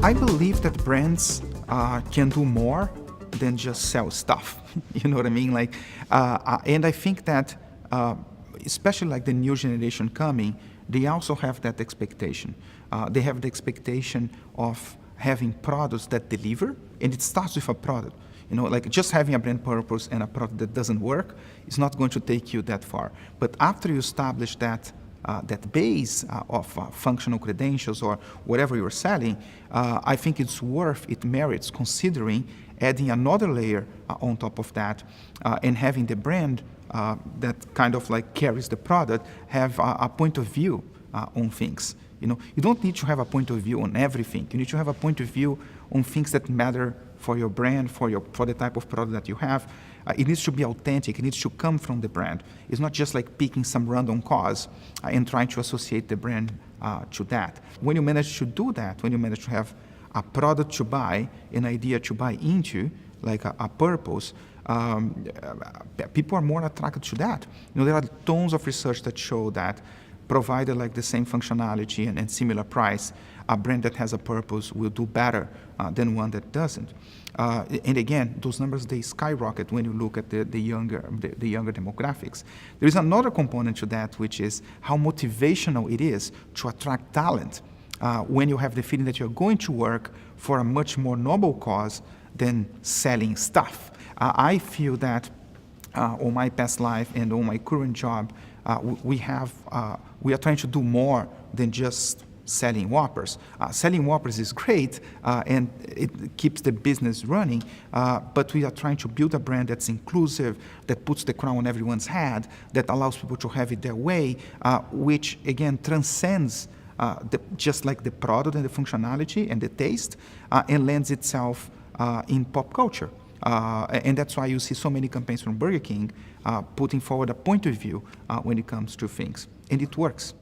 I believe that brands can do more than just sell stuff. You know what I mean? And I think that, especially like the new generation coming, they also have that expectation. They have the expectation of having products that deliver, and it starts with a product. You know, like just having a brand purpose and a product that doesn't work is not going to take you that far. But after you establish that base of functional credentials or whatever you're selling, I think it merits considering adding another layer on top of that and having the brand that kind of like carries the product have a point of view on things. You know, you don't need to have a point of view on everything. You need to have a point of view on things that matter for your brand, for the type of product that you have. It needs to be authentic. It needs to come from the brand. It's not just like picking some random cause and trying to associate the brand to that. When you manage to do that, when you manage to have a product to buy, an idea to buy into, like a purpose, people are more attracted to that. You know, there are tons of research that show that provided like the same functionality and similar price, a brand that has a purpose will do better than one that doesn't. And again, those numbers, they skyrocket when you look at the younger demographics. There is another component to that, which is how motivational it is to attract talent when you have the feeling that you're going to work for a much more noble cause than selling stuff. I feel that on my past life and on my current job, we are trying to do more than just selling Whoppers. Selling Whoppers is great and it keeps the business running, but we are trying to build a brand that's inclusive, that puts the crown on everyone's head, that allows people to have it their way, which again transcends just like the product and the functionality and the taste, and lends itself in pop culture. And that's why you see so many campaigns from Burger King putting forward a point of view when it comes to things. And it works.